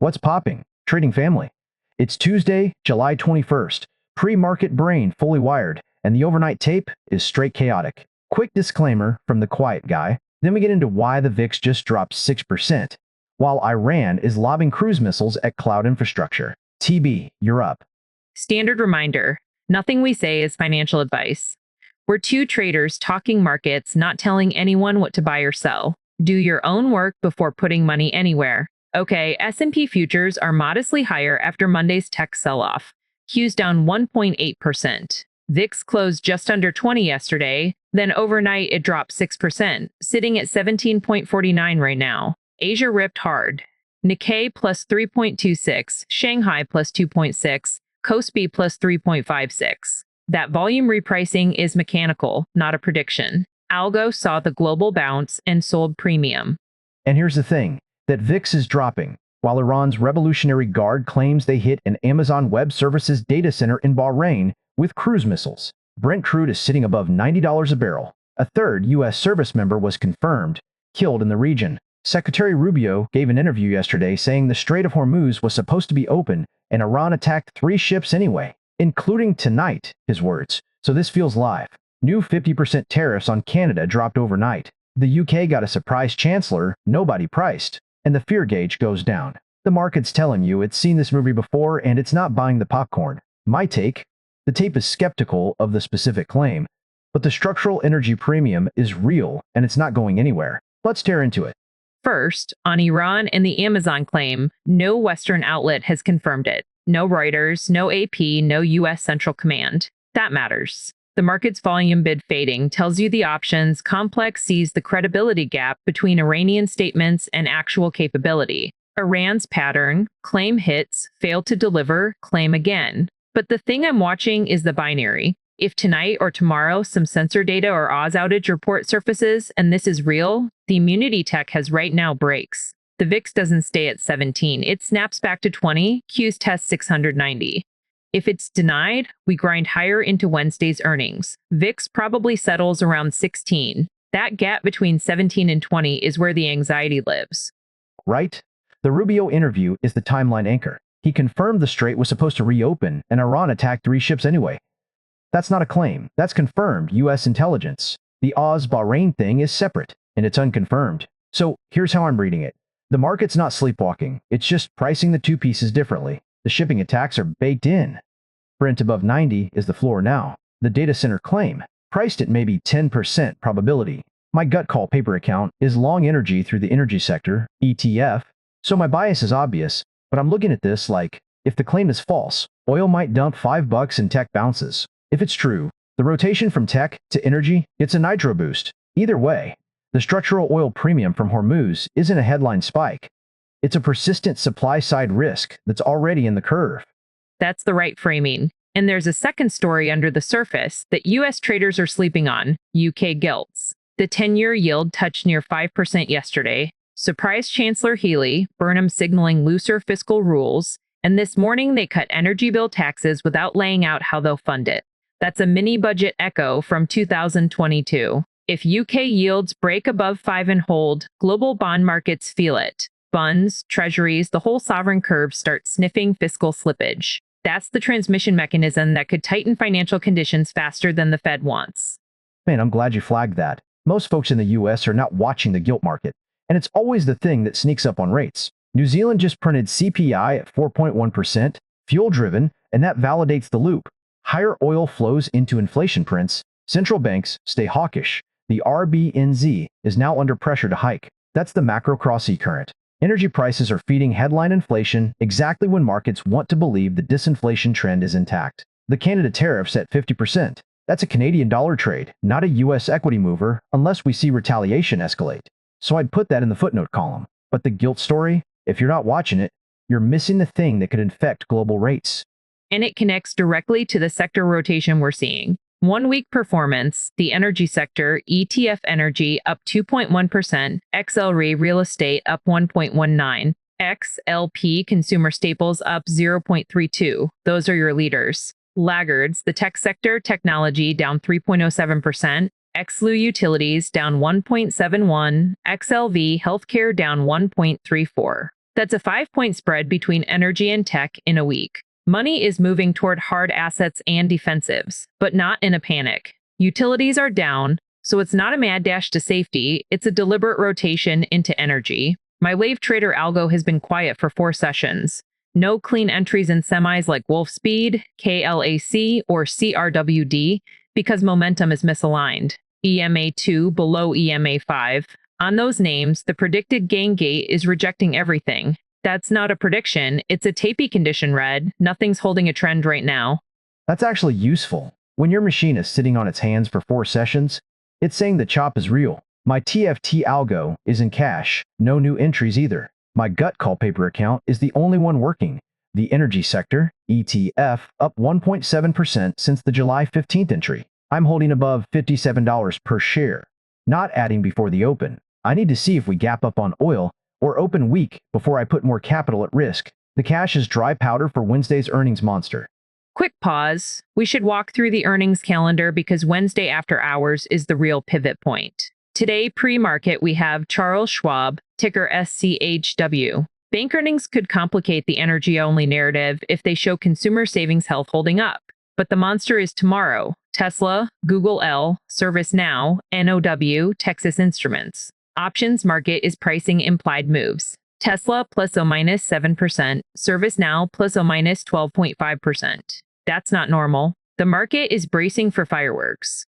What's popping? Trading family. It's Tuesday, July 21st. Pre-market brain fully wired, and the overnight tape is straight chaotic. Quick disclaimer from the quiet guy. Then we get into why the VIX just dropped 6%, while Iran is lobbing cruise missiles at cloud infrastructure. TB, you're up. Standard reminder, nothing we say is financial advice. We're two traders talking markets, not telling anyone what to buy or sell. Do your own work before putting money anywhere. Okay, S&P futures are modestly higher after Monday's tech sell-off. Q's down 1.8%. VIX closed just under 20 yesterday, then overnight it dropped 6%, sitting at 17.49 right now. Asia ripped hard. Nikkei plus 3.26, Shanghai plus 2.6, Kospi plus 3.56. That volume repricing is mechanical, not a prediction. Algo saw the global bounce and sold premium. And here's the thing, that VIX is dropping, while Iran's Revolutionary Guard claims they hit an Amazon Web Services data center in Bahrain with cruise missiles. Brent crude is sitting above $90 a barrel. A third U.S. service member was confirmed, killed in the region. Secretary Rubio gave an interview yesterday saying the Strait of Hormuz was supposed to be open and Iran attacked 3 ships anyway, including tonight, his words. So this feels live. New 50% tariffs on Canada dropped overnight. The UK got a surprise chancellor nobody priced, and the fear gauge goes down. The market's telling you it's seen this movie before and it's not buying the popcorn. My take? The tape is skeptical of the specific claim, but the structural energy premium is real and it's not going anywhere. Let's tear into it. First, on Iran and the Amazon claim, no Western outlet has confirmed it. No Reuters, no AP, no U.S. Central Command. That matters. The market's volume bid fading tells you the options complex sees the credibility gap between Iranian statements and actual capability. Iran's pattern, claim hits, fail to deliver, claim again. But the thing I'm watching is the binary. If tonight or tomorrow some sensor data or Oz outage report surfaces and this is real, the immunity tech has right now breaks. The VIX doesn't stay at 17, it snaps back to 20, Q's test 690. If it's denied, we grind higher into Wednesday's earnings. VIX probably settles around 16. That gap between 17 and 20 is where the anxiety lives. Right? The Rubio interview is the timeline anchor. He confirmed the strait was supposed to reopen and Iran attacked 3 ships anyway. That's not a claim. That's confirmed U.S. intelligence. The Oz Bahrain thing is separate, and it's unconfirmed. So here's how I'm reading it. The market's not sleepwalking. It's just pricing the two pieces differently. The shipping attacks are baked in. Brent above 90 is the floor now. The data center claim, priced at maybe 10% probability. My gut call paper account is long energy through the energy sector, ETF, so my bias is obvious, but I'm looking at this like, if the claim is false, oil might dump $5 and tech bounces. If it's true, the rotation from tech to energy gets a nitro boost. Either way, the structural oil premium from Hormuz isn't a headline spike. It's a persistent supply-side risk that's already in the curve. That's the right framing. And there's a second story under the surface that U.S. traders are sleeping on, UK gilts. The 10-year yield touched near 5% yesterday. Surprised Chancellor Healey, Burnham signaling looser fiscal rules, and this morning they cut energy bill taxes without laying out how they'll fund it. That's a mini-budget echo from 2022. If UK yields break above 5 and hold, global bond markets feel it. Bonds, treasuries, the whole sovereign curve start sniffing fiscal slippage. That's the transmission mechanism that could tighten financial conditions faster than the Fed wants. Man, I'm glad you flagged that. Most folks in the US are not watching the gilt market, and it's always the thing that sneaks up on rates. New Zealand just printed CPI at 4.1%, fuel-driven, and that validates the loop. Higher oil flows into inflation prints. Central banks stay hawkish. The RBNZ is now under pressure to hike. That's the macro cross-current. Energy prices are feeding headline inflation exactly when markets want to believe the disinflation trend is intact. The Canada tariffs at 50%. That's a Canadian dollar trade, not a US equity mover, unless we see retaliation escalate. So I'd put that in the footnote column. But the gilt story, if you're not watching it, you're missing the thing that could infect global rates. And it connects directly to the sector rotation we're seeing. 1 week performance, the energy sector, ETF energy up 2.1%, XLRE real estate up 1.19, XLP consumer staples up 0.32. Those are your leaders. Laggards, the tech sector, technology down 3.07%, XLU utilities down 1.71, XLV healthcare down 1.34. That's a 5-point spread between energy and tech in a week. Money is moving toward hard assets and defensives, but not in a panic. Utilities are down, so it's not a mad dash to safety, it's a deliberate rotation into energy. My wave trader algo has been quiet for 4 sessions. No clean entries in semis like Wolfspeed, KLAC, or CRWD because momentum is misaligned. EMA2 below EMA5. On those names, the predicted gain gate is rejecting everything. That's not a prediction, it's a tapey condition red. Nothing's holding a trend right now. That's actually useful. When your machine is sitting on its hands for 4 sessions, it's saying the chop is real. My TFT algo is in cash, no new entries either. My gut call paper account is the only one working. The energy sector, ETF, up 1.7% since the July 15th entry. I'm holding above $57 per share, not adding before the open. I need to see if we gap up on oil or open weak before I put more capital at risk. The cash is dry powder for Wednesday's earnings monster. Quick pause. We should walk through the earnings calendar because Wednesday after hours is the real pivot point. Today, pre-market, we have Charles Schwab, ticker SCHW. Bank earnings could complicate the energy-only narrative if they show consumer savings health holding up. But the monster is tomorrow. Tesla, Google L, ServiceNow, NOW, Texas Instruments. Options market is pricing implied moves. Tesla plus or minus 7%, ServiceNow plus or minus 12.5%. That's not normal. The market is bracing for fireworks.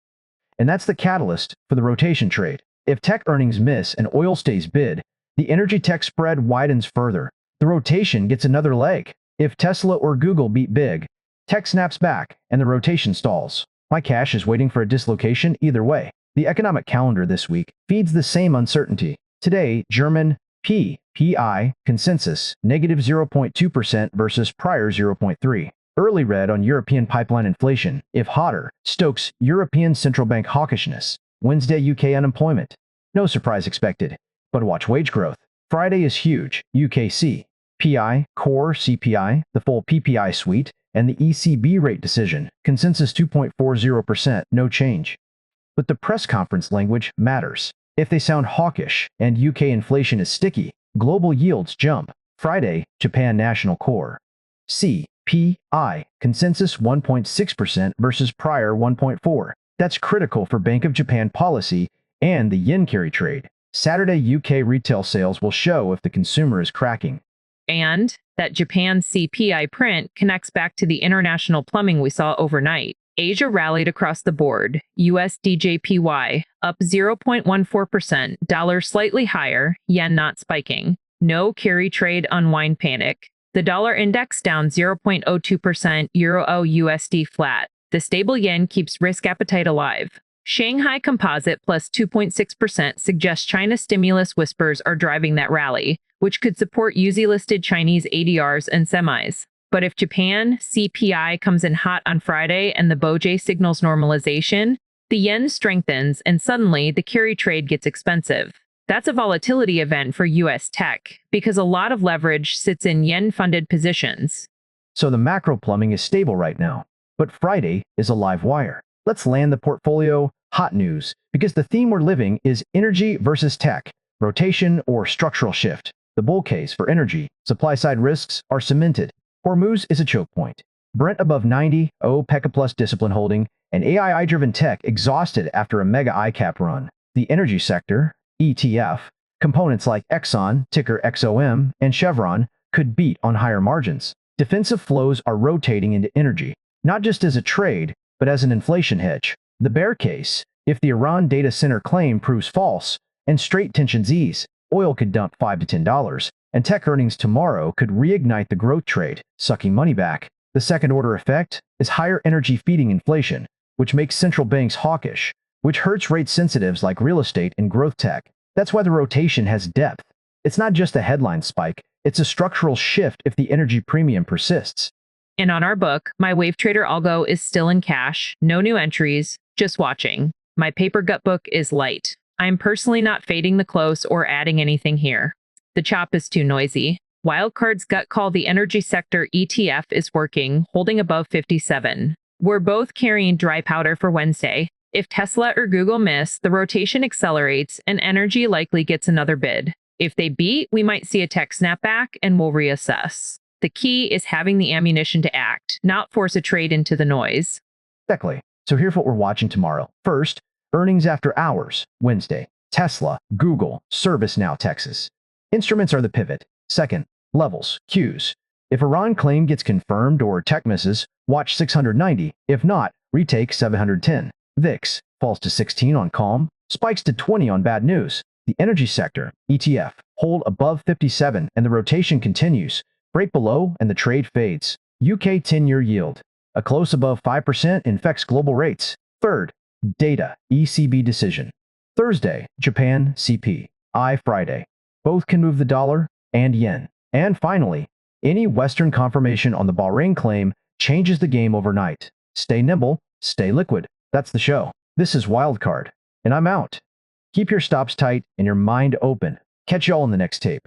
And that's the catalyst for the rotation trade. If tech earnings miss and oil stays bid, the energy tech spread widens further. The rotation gets another leg. If Tesla or Google beat big, tech snaps back and the rotation stalls. My cash is waiting for a dislocation either way. The economic calendar this week feeds the same uncertainty. Today, German PPI consensus negative 0.2% versus prior 0.3%. Early red on European pipeline inflation, if hotter, stokes European central bank hawkishness. Wednesday UK unemployment. No surprise expected. But watch wage growth. Friday is huge. UKC, PI, core CPI, the full PPI suite, and the ECB rate decision. Consensus 2.40%, no change. But the press conference language matters. If they sound hawkish and UK inflation is sticky, global yields jump. Friday, Japan national core. CPI, consensus 1.6% versus prior 1.4%. That's critical for Bank of Japan policy and the yen carry trade. Saturday UK retail sales will show if the consumer is cracking. And that Japan CPI print connects back to the international plumbing we saw overnight. Asia rallied across the board. USDJPY up 0.14%, dollar slightly higher, yen not spiking. No carry trade unwind panic. The dollar index down 0.02%, Euro USD flat. The stable yen keeps risk appetite alive. Shanghai Composite plus 2.6% suggests China stimulus whispers are driving that rally, which could support UZ-listed Chinese ADRs and semis. But if Japan CPI comes in hot on Friday and the BOJ signals normalization, the yen strengthens and suddenly the carry trade gets expensive. That's a volatility event for US tech because a lot of leverage sits in yen-funded positions. So the macro plumbing is stable right now, but Friday is a live wire. Let's land the portfolio hot news because the theme we're living is energy versus tech, rotation or structural shift. The bull case for energy, supply-side risks are cemented. Hormuz is a choke point. Brent above 90, OPEC plus discipline holding, and AI-driven tech exhausted after a mega ICAP run. The energy sector, ETF, components like Exxon, ticker XOM, and Chevron could beat on higher margins. Defensive flows are rotating into energy, not just as a trade, but as an inflation hedge. The bear case, if the Iran data center claim proves false and straight tensions ease, oil could dump $5 to $10, and tech earnings tomorrow could reignite the growth trade, sucking money back. The second-order effect is higher energy feeding inflation, which makes central banks hawkish, which hurts rate-sensitives like real estate and growth tech. That's why the rotation has depth. It's not just a headline spike, it's a structural shift if the energy premium persists. And on our book, my wave trader algo is still in cash, no new entries, just watching. My paper gut book is light. I'm personally not fading the close or adding anything here. The chop is too noisy. Wildcard's gut call the energy sector ETF is working, holding above 57. We're both carrying dry powder for Wednesday. If Tesla or Google miss, the rotation accelerates and energy likely gets another bid. If they beat, we might see a tech snapback and we'll reassess. The key is having the ammunition to act, not force a trade into the noise. Exactly. So here's what we're watching tomorrow. First, earnings after hours, Wednesday. Tesla, Google, ServiceNow, Texas. Instruments are the pivot. Second, levels, cues. If Iran claim gets confirmed or tech misses, watch 690. If not, retake 710. VIX falls to 16 on calm, spikes to 20 on bad news. The energy sector, ETF, hold above 57 and the rotation continues. Break below and the trade fades. UK 10-year yield, a close above 5% infects global rates. Third, data, ECB decision. Thursday, Japan, CPI, Friday. Both can move the dollar and yen. And finally, any Western confirmation on the Bahrain claim changes the game overnight. Stay nimble, stay liquid. That's the show. This is Wildcard, and I'm out. Keep your stops tight and your mind open. Catch y'all in the next tape.